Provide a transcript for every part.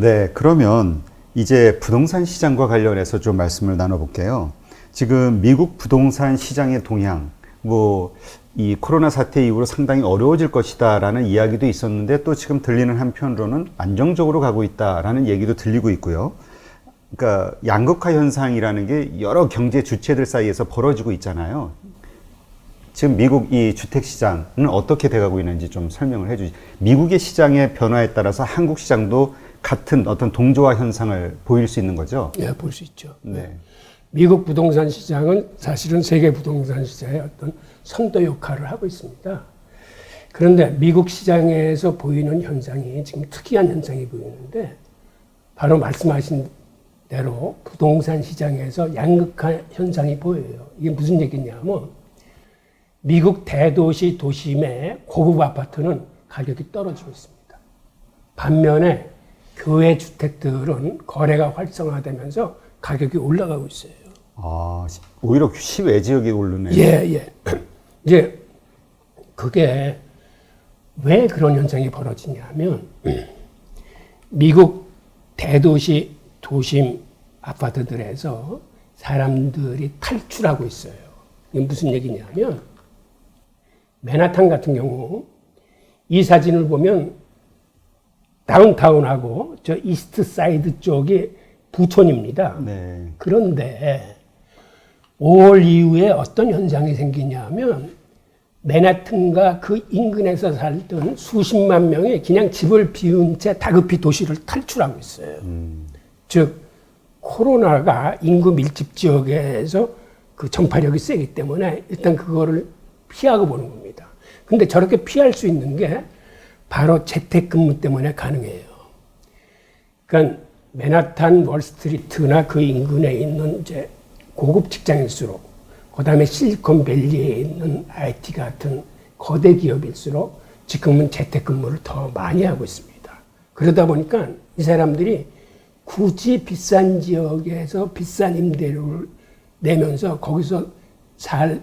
네, 그러면 이제 부동산 시장과 관련해서 좀 말씀을 나눠볼게요. 지금 미국 부동산 시장의 동향, 이 코로나 사태 이후로 상당히 어려워질 것이다라는 이야기도 있었는데 또 지금 들리는 한편으로는 안정적으로 가고 있다라는 얘기도 들리고 있고요. 그러니까 양극화 현상이라는 게 여러 경제 주체들 사이에서 벌어지고 있잖아요. 지금 미국 이 주택 시장은 어떻게 돼가고 있는지 좀 설명을 해주시죠. 미국의 시장의 변화에 따라서 한국 시장도 같은 어떤 동조화 현상을 보일 수 있는 거죠? 네, 볼 수 있죠. 네. 미국 부동산 시장은 사실은 세계 부동산 시장의 어떤 선도 역할을 하고 있습니다. 그런데 미국 시장에서 보이는 현상이 지금 특이한 현상이 보이는데 바로 말씀하신 대로 부동산 시장에서 양극화 현상이 보여요. 이게 무슨 얘기냐면 미국 대도시 도심의 고급 아파트는 가격이 떨어지고 있습니다. 반면에 교외 주택들은 거래가 활성화되면서 가격이 올라가고 있어요. 아, 오히려 시외 지역이 오르네요. 예. 이제 그게 왜 그런 현상이 벌어지냐면 미국 대도시 도심 아파트들에서 사람들이 탈출하고 있어요. 이게 무슨 얘기냐면 맨하탄 같은 경우 이 사진을 보면 다운타운하고 저 이스트 사이드 쪽이 부촌입니다. 네. 그런데 5월 이후에 어떤 현상이 생기냐면 맨하튼과 그 인근에서 살던 수십만 명이 그냥 집을 비운 채 다급히 도시를 탈출하고 있어요. 즉 코로나가 인구 밀집 지역에서 그 전파력이 세기 때문에 일단 그거를 피하고 보는 겁니다. 근데 저렇게 피할 수 있는 게 바로 재택근무 때문에 가능해요. 그러니까 맨하탄 월스트리트나 그 인근에 있는 이제 고급 직장일수록, 그 다음에 실리콘밸리에 있는 IT 같은 거대 기업일수록 지금은 재택근무를 더 많이 하고 있습니다. 그러다 보니까 이 사람들이 굳이 비싼 지역에서 비싼 임대료를 내면서 거기서 살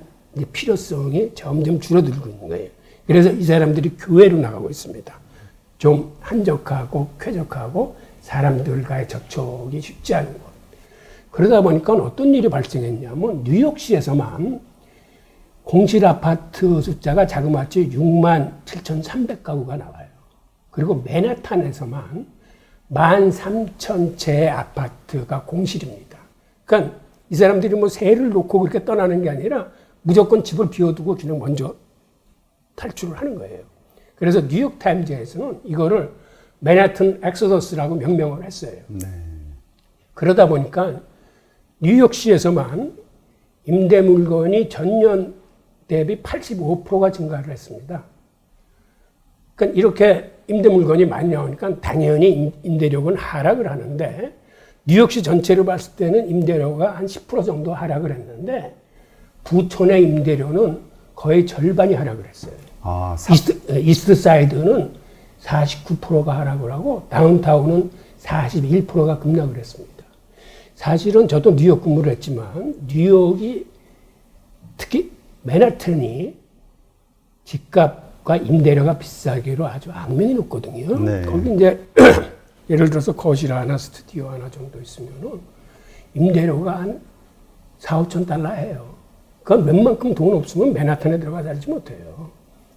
필요성이 점점 줄어들고 있는 거예요. 그래서 이 사람들이 교외로 나가고 있습니다. 좀 한적하고 쾌적하고 사람들과의 접촉이 쉽지 않은 곳. 그러다 보니까 어떤 일이 발생했냐면 뉴욕시에서만 공실 아파트 숫자가 자그마치 67,300가구가 나와요. 그리고 맨하탄에서만 13,000채의 아파트가 공실입니다. 그러니까 이 사람들이 뭐 세를 놓고 그렇게 떠나는 게 아니라 무조건 집을 비워두고 그냥 먼저 탈출을 하는 거예요. 그래서 뉴욕 타임즈에서는 이거를 맨하튼 엑소더스라고 명명을 했어요. 네. 그러다 보니까 뉴욕시에서만 임대 물건이 전년 대비 85%가 증가를 했습니다. 그러니까 이렇게 임대 물건이 많이 나오니까 당연히 임대료는 하락을 하는데 뉴욕시 전체로 봤을 때는 임대료가 한 10% 정도 하락을 했는데 부촌의 임대료는 거의 절반이 하락을 했어요. 아, 이스트 사이드는 49%가 하락을 하고 다운타운은 41%가 급락을 했습니다. 사실은 저도 뉴욕 근무를 했지만 뉴욕이 특히 맨하튼이 집값과 임대료가 비싸기로 아주 악명이 높거든요. 네. 거기 이제 예를 들어서 거실 하나, 스튜디오 하나 정도 있으면은 임대료가 한 4, 5천 달러 해요. 그건 웬만큼 돈 없으면 맨하탄에 들어가 살지 못해요.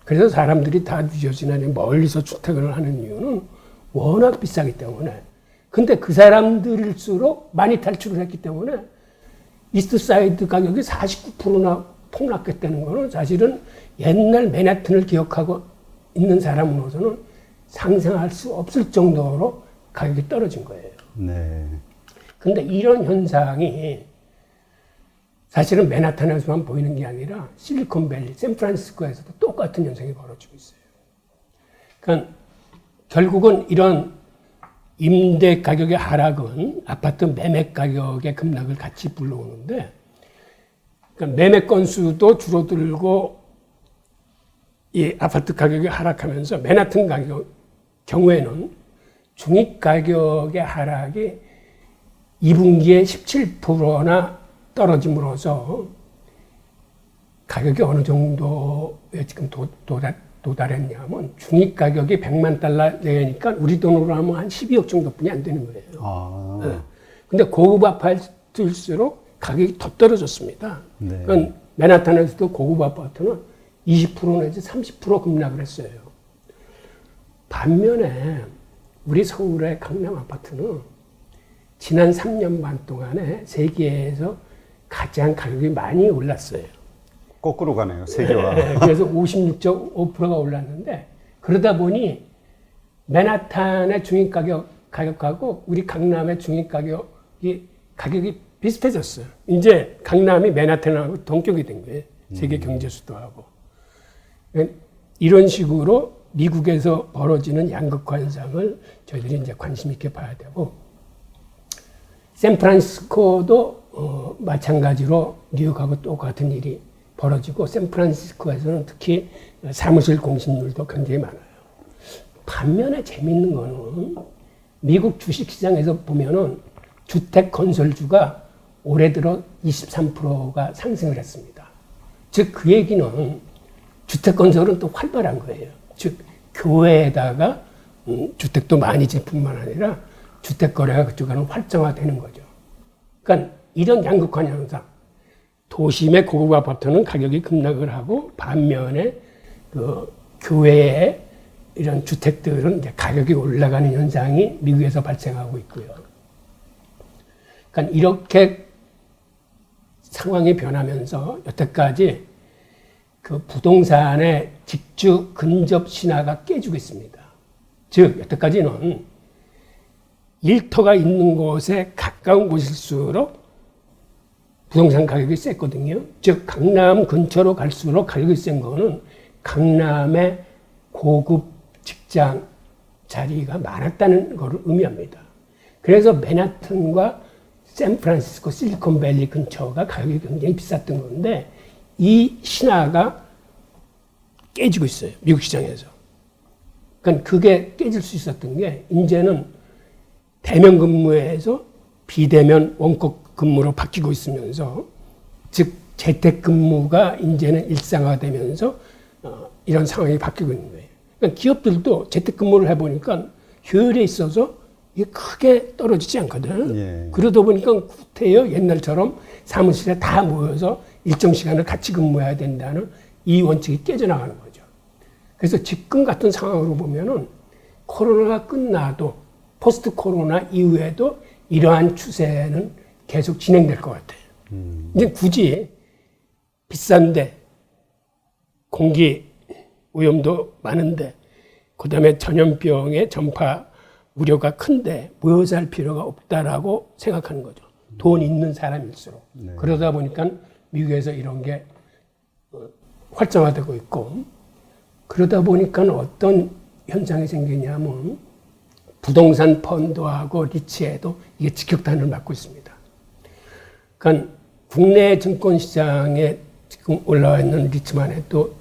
그래서 사람들이 다 뉴저지나 멀리서 주택을 하는 이유는 워낙 비싸기 때문에. 근데 그 사람들일수록 많이 탈출을 했기 때문에 이스트사이드 가격이 49%나 폭락했다는 거는 사실은 옛날 맨하튼을 기억하고 있는 사람으로서는 상상할 수 없을 정도로 가격이 떨어진 거예요. 네. 근데 이런 현상이 사실은 맨하탄에서만 보이는 게 아니라 실리콘밸리, 샌프란시스코에서도 똑같은 현상이 벌어지고 있어요. 그러니까 결국은 이런 임대 가격의 하락은 아파트 매매 가격의 급락을 같이 불러오는데, 그러니까 매매 건수도 줄어들고 이 아파트 가격이 하락하면서 맨하튼 가격 경우에는 중위 가격의 하락이 2분기에 17%나 떨어짐으로써 가격이 어느 정도에 지금 도달했냐면 중위 가격이 100만 달러 내니까 우리 돈으로 하면 한 12억 정도뿐이 안 되는 거예요. 아. 네. 근데 고급 아파트일수록 가격이 더 떨어졌습니다. 네. 그러니까 맨하탄에서도 고급 아파트는 20% 내지 30% 급락을 했어요. 반면에 우리 서울의 강남 아파트는 지난 3년 반 동안에 세계에서 가장 가격이 많이 올랐어요. 거꾸로 가네요, 세계와. 네, 그래서 56.5%가 올랐는데 그러다 보니 맨하탄의 중위 가격하고 우리 강남의 중위 가격이 비슷해졌어요. 이제 강남이 맨하탄하고 동격이 된 거예요. 세계 경제 수도하고. 이런 식으로 미국에서 벌어지는 양극화 현상을 저희들이 이제 관심 있게 봐야 되고, 샌프란시스코도 마찬가지로 뉴욕하고 똑같은 일이 벌어지고, 샌프란시스코에서는 특히 사무실 공실률도 굉장히 많아요. 반면에 재밌는 거는 미국 주식시장에서 보면은 주택 건설주가 올해 들어 23%가 상승을 했습니다. 즉, 그 얘기는 주택 건설은 또 활발한 거예요. 즉, 교외에다가 주택도 많이 질 뿐만 아니라 주택 거래가 그쪽에는 활성화되는 거죠. 그러니까 이런 양극화 현상, 도심의 고급 아파트는 가격이 급락을 하고 반면에 그 교외의 이런 주택들은 이제 가격이 올라가는 현상이 미국에서 발생하고 있고요. 그러니까 이렇게 상황이 변하면서 여태까지 그 부동산의 직주 근접 신화가 깨지고 있습니다. 즉, 여태까지는 일터가 있는 곳에 가까운 곳일수록 부동산 가격이 셌거든요. 즉, 강남 근처로 갈수록 가격이 센 거는 강남의 고급 직장 자리가 많았다는 것을 의미합니다. 그래서 맨하탄과 샌프란시스코 실리콘밸리 근처가 가격이 굉장히 비쌌던 건데 이 신화가 깨지고 있어요. 미국 시장에서. 그러니까 그게 깨질 수 있었던 게 이제는 대면 근무에서 비대면 원격 근무로 바뀌고 있으면서 즉 재택 근무가 이제는 일상화되면서 이런 상황이 바뀌고 있는 거예요. 그러니까 기업들도 재택 근무를 해보니까 효율에 있어서 이게 크게 떨어지지 않거든. 예. 그러다 보니까 구태여 옛날처럼 사무실에 다 모여서 일정 시간을 같이 근무해야 된다는 이 원칙이 깨져나가는 거죠. 그래서 지금 같은 상황으로 보면은 코로나가 끝나도 포스트 코로나 이후에도 이러한 추세는 계속 진행될 것 같아요. 이제 굳이 비싼데 공기 오염도 많은데 그다음에 전염병의 전파 우려가 큰데 모여서 할 필요가 없다라고 생각하는 거죠. 돈 있는 사람일수록. 네. 그러다 보니까 미국에서 이런 게 활성화되고 있고 그러다 보니까 어떤 현상이 생기냐면 부동산 펀드하고 리츠에도 이게 직격탄을 맞고 있습니다. 그러니까 국내 증권시장에 지금 올라와 있는 리츠만 해도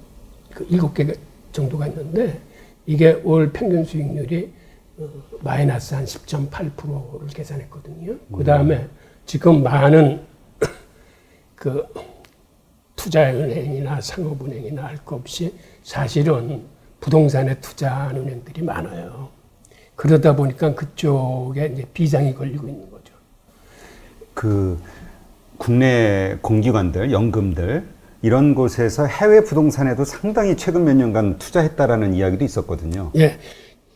그 7개 정도가 있는데 이게 올 평균 수익률이 마이너스 한 10.8%를 계산했거든요. 그 다음에 지금 많은 그 투자은행이나 상업은행이나 할 것 없이 사실은 부동산에 투자하는 은행들이 많아요. 그러다 보니까 그쪽에 이제 비장이 걸리고 있는 거죠. 그 국내 공기관들, 연금들 이런 곳에서 해외 부동산에도 상당히 최근 몇 년간 투자했다라는 이야기도 있었거든요. 예.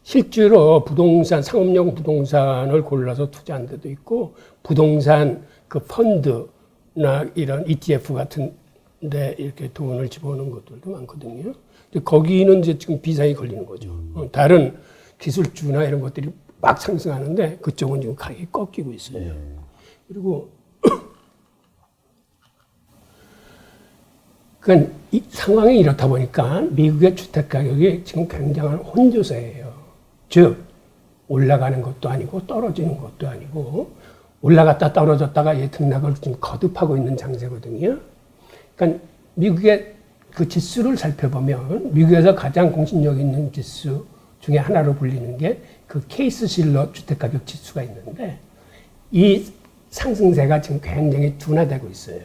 실제로 부동산, 상업용 부동산을 골라서 투자한 데도 있고, 부동산 그 펀드나 이런 ETF 같은 데 이렇게 돈을 집어넣는 것들도 많거든요. 근데 거기는 이제 지금 비상이 걸리는 거죠. 다른 기술주나 이런 것들이 막 상승하는데 그쪽은 지금 가격이 꺾이고 있어요. 그리고 그러니까 이 상황이 이렇다 보니까 미국의 주택 가격이 지금 굉장한 혼조세예요. 즉 올라가는 것도 아니고 떨어지는 것도 아니고 올라갔다 떨어졌다가 등락을 지금 거듭하고 있는 장세거든요. 그러니까 미국의 그 지수를 살펴보면 미국에서 가장 공신력 있는 지수 중에 하나로 불리는 게 그 케이스 실러 주택가격 지수가 있는데 이 상승세가 지금 굉장히 둔화되고 있어요.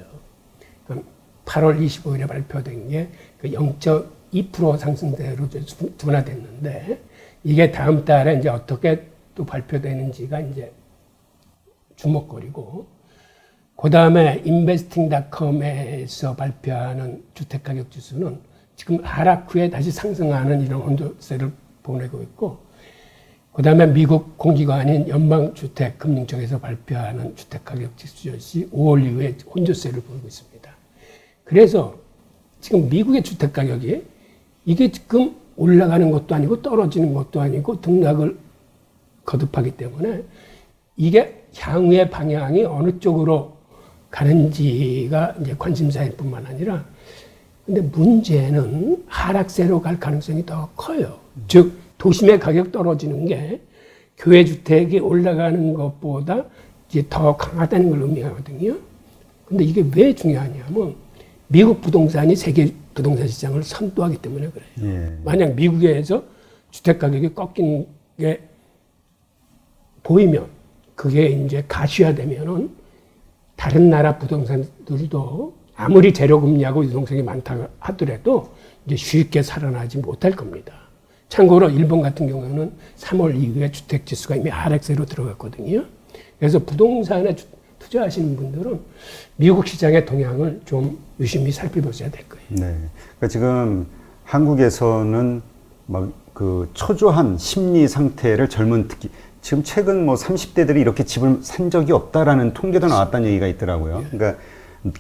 8월 25일에 발표된 게 그 2% 상승대로 이제 둔화됐는데 이게 다음 달에 이제 어떻게 또 발표되는지가 이제 주목거리고 그 다음에 인베스팅닷컴에서 발표하는 주택가격 지수는 지금 하락 후에 다시 상승하는 이런 혼조세를 보내고 있고 그 다음에 미국 공기관인 연방주택금융청에서 발표하는 주택가격 지수 역시 5월 이후에 혼조세를 보이고 있습니다. 그래서 지금 미국의 주택가격이 이게 지금 올라가는 것도 아니고 떨어지는 것도 아니고 등락을 거듭하기 때문에 이게 향후의 방향이 어느 쪽으로 가는지가 이제 관심사일 뿐만 아니라 근데 문제는 하락세로 갈 가능성이 더 커요. 즉 도심의 가격 떨어지는 게 교외 주택이 올라가는 것보다 이제 더 강하다는 걸 의미하거든요. 근데 이게 왜 중요하냐면 미국 부동산이 세계 부동산 시장을 선도하기 때문에 그래요. 예. 만약 미국에서 주택 가격이 꺾인 게 보이면 그게 이제 가시화되면은 다른 나라 부동산들도 아무리 재료금리하고 유동성이 많다 하더라도 이제 쉽게 살아나지 못할 겁니다. 참고로 일본 같은 경우는 3월 이후에 주택 지수가 이미 하락세로 들어갔거든요. 그래서 부동산에 투자하시는 분들은 미국 시장의 동향을 좀 유심히 살펴보셔야 될 거예요. 네. 그러니까 지금 한국에서는 막 그 초조한 심리 상태를 젊은 특히 지금 최근 뭐 30대들이 이렇게 집을 산 적이 없다라는 통계도 나왔다는 얘기가 있더라고요. 그러니까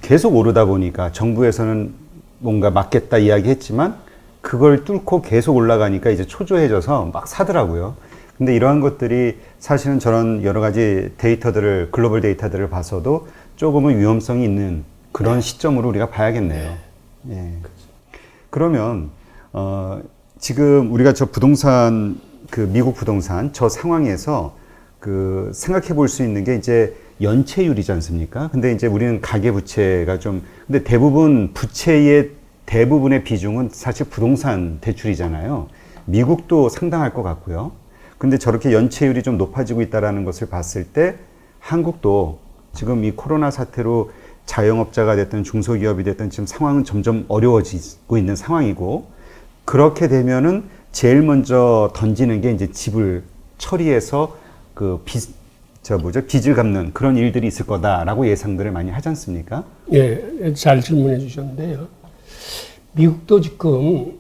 계속 오르다 보니까 정부에서는 뭔가 막겠다 이야기했지만 그걸 뚫고 계속 올라가니까 이제 초조해져서 막 사더라고요. 근데 이러한 것들이 사실은 저런 여러 가지 데이터들을, 글로벌 데이터들을 봐서도 조금은 위험성이 있는 그런 시점으로 우리가 봐야겠네요. 예. 그러면, 지금 우리가 저 부동산, 그 미국 부동산 저 상황에서 그 생각해 볼 수 있는 게 이제 연체율이지 않습니까? 근데 이제 우리는 가계부채가 좀, 근데 대부분 부채의 대부분의 비중은 사실 부동산 대출이잖아요. 미국도 상당할 것 같고요. 근데 저렇게 연체율이 좀 높아지고 있다는 것을 봤을 때 한국도 지금 이 코로나 사태로 자영업자가 됐든 중소기업이 됐든 지금 상황은 점점 어려워지고 있는 상황이고 그렇게 되면은 제일 먼저 던지는 게 이제 집을 처리해서 그 빚을 갚는 그런 일들이 있을 거다라고 예상들을 많이 하지 않습니까? 예, 잘 질문해 주셨는데요. 미국도 지금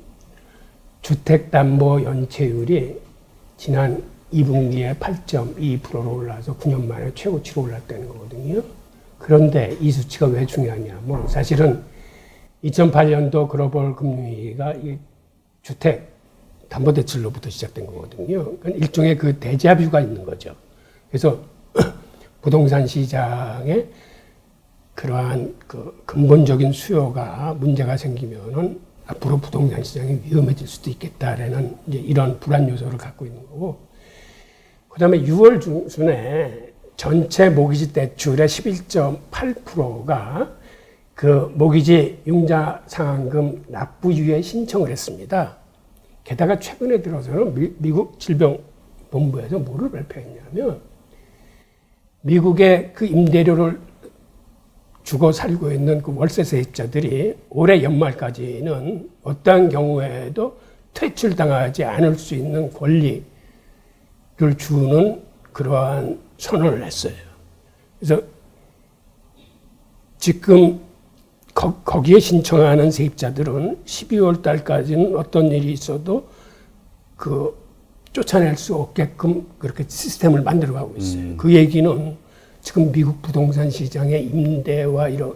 주택담보 연체율이 지난 2분기에 8.2%로 올라서 9년 만에 최고치로 올랐다는 거거든요. 그런데 이 수치가 왜 중요하냐면 사실은 2008년도 글로벌 금융위기가 이 주택 담보대출로부터 시작된 거거든요. 그러니까 일종의 그 데자뷰가 있는 거죠. 그래서 부동산 시장에 그러한 그 근본적인 수요가 문제가 생기면은 앞으로 부동산 시장이 위험해질 수도 있겠다라는 이제 이런 불안 요소를 갖고 있는 거고, 그 다음에 6월 중순에 전체 모기지 대출의 11.8%가 그 모기지 융자 상환금 납부유예 신청을 했습니다. 게다가 최근에 들어서는 미국 질병본부에서 뭐를 발표했냐면 미국의 그 임대료를 주고 살고 있는 그 월세 세입자들이 올해 연말까지는 어떠한 경우에도 퇴출당하지 않을 수 있는 권리를 주는 그러한 선언을 했어요. 그래서 지금 거기에 신청하는 세입자들은 12월 달까지는 어떤 일이 있어도 그 쫓아낼 수 없게끔 그렇게 시스템을 만들어가고 있어요. 그 얘기는 지금 미국 부동산 시장의 임대와 이런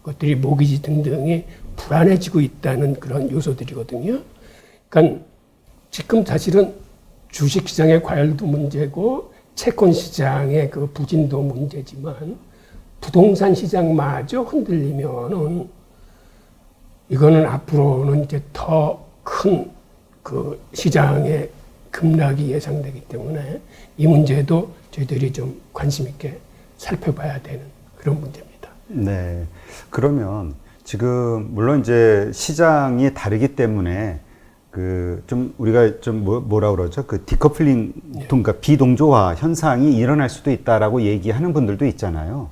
것들이 모기지 등등이 불안해지고 있다는 그런 요소들이거든요. 그러니까 지금 사실은 주식시장의 과열도 문제고 채권 시장의 그 부진도 문제지만 부동산 시장마저 흔들리면은 이거는 앞으로는 이제 더 큰 그 시장의 급락이 예상되기 때문에 이 문제도 저희들이 좀 관심 있게 살펴봐야 되는 그런 문제입니다. 네. 그러면 지금 물론 이제 시장이 다르기 때문에 그 좀 우리가 좀 뭐라 그러죠? 그 디커플링, 그러니까 비동조화 현상이 일어날 수도 있다라고 얘기하는 분들도 있잖아요.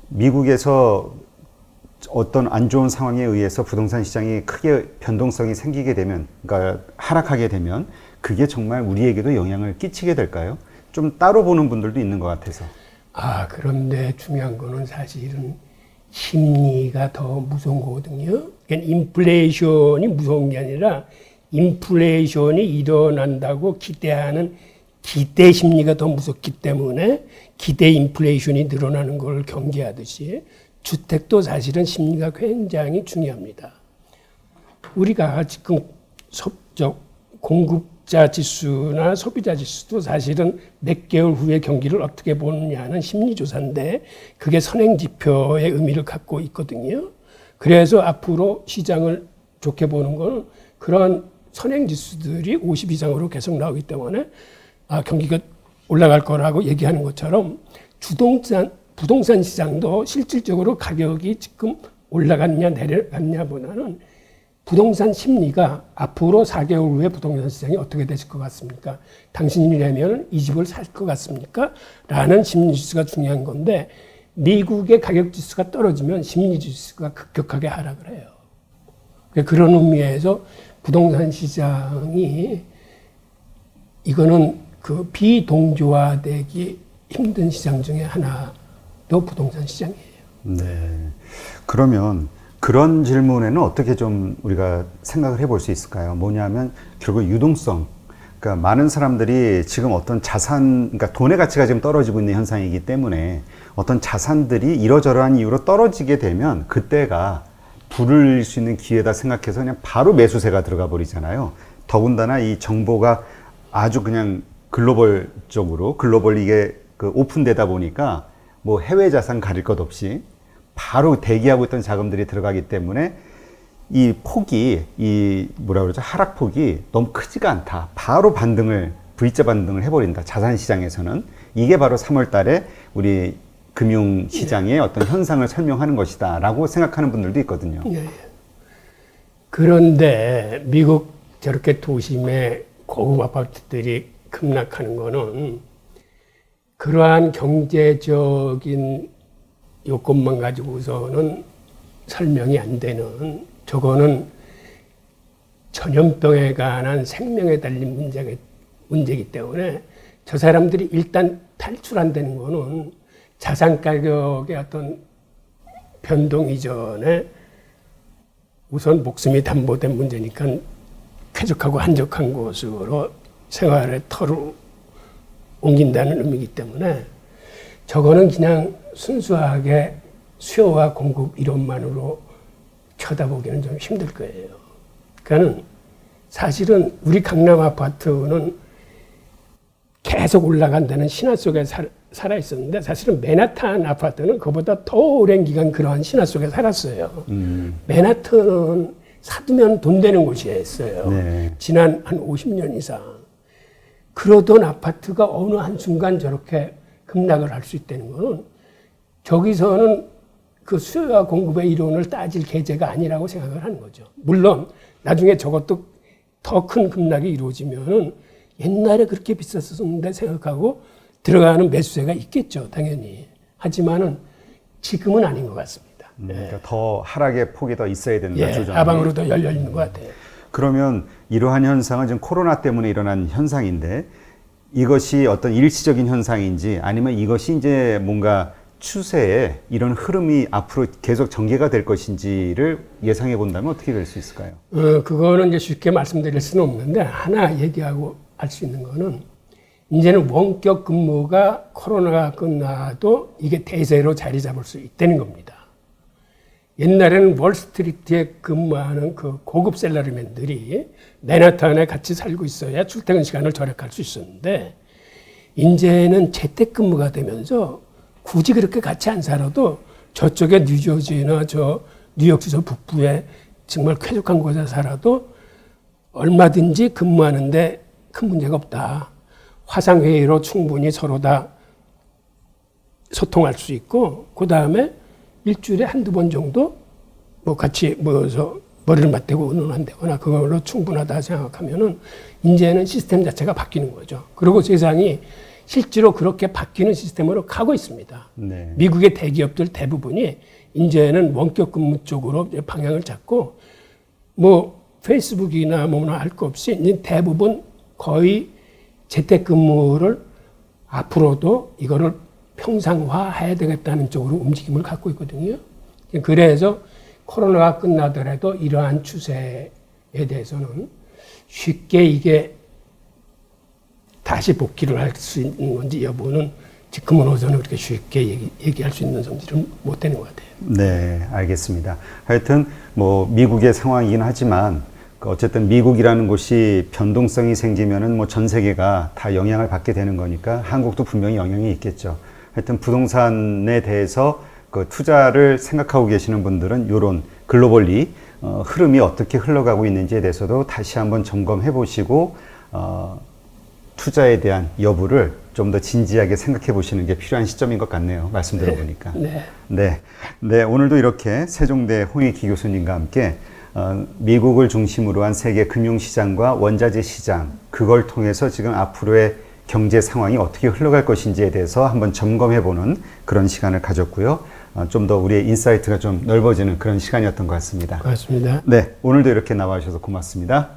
미국에서 어떤 안 좋은 상황에 의해서 부동산 시장이 크게 변동성이 생기게 되면, 그러니까 하락하게 되면 그게 정말 우리에게도 영향을 끼치게 될까요? 좀 따로 보는 분들도 있는 것 같아서. 그런데 중요한 거는 사실은 심리가 더 무서운 거거든요. 그러니까 인플레이션이 무서운 게 아니라 인플레이션이 일어난다고 기대하는 기대 심리가 더 무섭기 때문에 기대 인플레이션이 늘어나는 걸 경계하듯이 주택도 사실은 심리가 굉장히 중요합니다. 우리가 지금 공급자 지수나 소비자 지수도 사실은 몇 개월 후에 경기를 어떻게 보느냐는 심리조사인데 그게 선행지표의 의미를 갖고 있거든요. 그래서 앞으로 시장을 좋게 보는 건 그런 선행지수들이 50 이상으로 계속 나오기 때문에 경기가 올라갈 거라고 얘기하는 것처럼 부동산 시장도 실질적으로 가격이 지금 올라갔냐 내려갔냐 보다는 부동산 심리가 앞으로 4개월 후에 부동산 시장이 어떻게 되실 것 같습니까? 당신이라면 이 집을 살 것 같습니까? 라는 심리 지수가 중요한 건데 미국의 가격 지수가 떨어지면 심리 지수가 급격하게 하락을 해요. 그런 의미에서 부동산 시장이 이거는 그 비동조화되기 힘든 시장 중에 하나도 부동산 시장이에요. 네. 그러면 그런 질문에는 어떻게 좀 우리가 생각을 해볼 수 있을까요? 뭐냐면 결국 유동성. 그러니까 많은 사람들이 지금 어떤 자산, 그러니까 돈의 가치가 지금 떨어지고 있는 현상이기 때문에 어떤 자산들이 이러저러한 이유로 떨어지게 되면 그때가 부를 수 있는 기회다 생각해서 그냥 바로 매수세가 들어가 버리잖아요. 더군다나 이 정보가 아주 그냥 글로벌적으로 이게 그 오픈되다 보니까 뭐 해외 자산 가릴 것 없이 바로 대기하고 있던 자금들이 들어가기 때문에 이 폭이 하락폭이 너무 크지가 않다. 바로 V자 반등을 해버린다. 자산 시장에서는 이게 바로 3월 달에 우리 금융 시장의 어떤 현상을 설명하는 것이다라고 생각하는 분들도 있거든요. 그런데 미국 저렇게 도심에 고급 아파트들이 급락하는 거는 그러한 경제적인 요건만 가지고서는 설명이 안 되는, 저거는 전염병에 관한 생명에 달린 문제이기 때문에 저 사람들이 일단 탈출 안 되는 거는 자산 가격의 어떤 변동 이전에 우선 목숨이 담보된 문제니까 쾌적하고 한적한 곳으로 생활의 터로 옮긴다는 의미이기 때문에 저거는 그냥 순수하게 수요와 공급 이론만으로 쳐다보기는 좀 힘들 거예요. 그러니까는 사실은 우리 강남 아파트는 계속 올라간다는 신화 속에 살아 있었는데 사실은 맨하탄 아파트는 그보다 더 오랜 기간 그러한 신화 속에 살았어요. 맨하탄은 사두면 돈 되는 곳이었어요. 네. 지난 한 50년 이상. 그러던 아파트가 어느 한순간 저렇게 급락을 할 수 있다는 거는 저기서는 그 수요와 공급의 이론을 따질 계제가 아니라고 생각을 하는 거죠. 물론 나중에 저것도 더 큰 급락이 이루어지면은 옛날에 그렇게 비쌌었는데 생각하고 들어가는 매수세가 있겠죠, 당연히. 하지만은 지금은 아닌 것 같습니다. 그러니까 더 하락의 폭이 더 있어야 된다. 조정이. 하방으로 더 열려 있는 것 같아요. 그러면 이러한 현상은 지금 코로나 때문에 일어난 현상인데 이것이 어떤 일시적인 현상인지 아니면 이것이 이제 뭔가 추세에 이런 흐름이 앞으로 계속 전개가 될 것인지를 예상해 본다면 어떻게 될 수 있을까요? 그거는 이제 쉽게 말씀드릴 수는 없는데 하나 얘기하고 알 수 있는 거는 이제는 원격 근무가 코로나가 끝나도 이게 대세로 자리 잡을 수 있다는 겁니다. 옛날에는 월스트리트에 근무하는 그 고급 셀러리맨들이 맨하탄에 같이 살고 있어야 출퇴근 시간을 절약할 수 있었는데 이제는 재택근무가 되면서 굳이 그렇게 같이 안 살아도 저쪽에 뉴저지나 저 뉴욕주 저 북부에 정말 쾌적한 곳에 살아도 얼마든지 근무하는데 큰 문제가 없다. 화상회의로 충분히 서로 다 소통할 수 있고 그 다음에 일주일에 한두 번 정도 뭐 같이 모여서 머리를 맞대고 의논한다거나 그걸로 충분하다 생각하면은 이제는 시스템 자체가 바뀌는 거죠. 그리고 세상이 실제로 그렇게 바뀌는 시스템으로 가고 있습니다. 네. 미국의 대기업들 대부분이 이제는 원격 근무 쪽으로 이제 방향을 잡고 뭐 페이스북이나 뭐나 할 거 없이 이제 대부분 거의 재택근무를 앞으로도 이거를 평상화해야 되겠다는 쪽으로 움직임을 갖고 있거든요. 그래서 코로나가 끝나더라도 이러한 추세에 대해서는 쉽게 이게 다시 복귀를 할 수 있는 건지 여부는 지금으로서는 그렇게 쉽게 얘기할 수 있는 성질은 못 되는 것 같아요. 네, 알겠습니다. 하여튼 뭐 미국의 상황이긴 하지만 어쨌든 미국이라는 곳이 변동성이 생기면은 뭐 전 세계가 다 영향을 받게 되는 거니까 한국도 분명히 영향이 있겠죠. 하여튼 부동산에 대해서 그 투자를 생각하고 계시는 분들은 이런 글로벌리 흐름이 어떻게 흘러가고 있는지에 대해서도 다시 한번 점검해 보시고 투자에 대한 여부를 좀 더 진지하게 생각해 보시는 게 필요한 시점인 것 같네요. 말씀 들어보니까. 네, 오늘도 이렇게 세종대 홍익기 교수님과 함께 미국을 중심으로 한 세계 금융시장과 원자재 시장, 그걸 통해서 지금 앞으로의 경제 상황이 어떻게 흘러갈 것인지에 대해서 한번 점검해 보는 그런 시간을 가졌고요. 좀 더 우리의 인사이트가 좀 넓어지는 그런 시간이었던 것 같습니다. 고맙습니다. 네, 오늘도 이렇게 나와 주셔서 고맙습니다.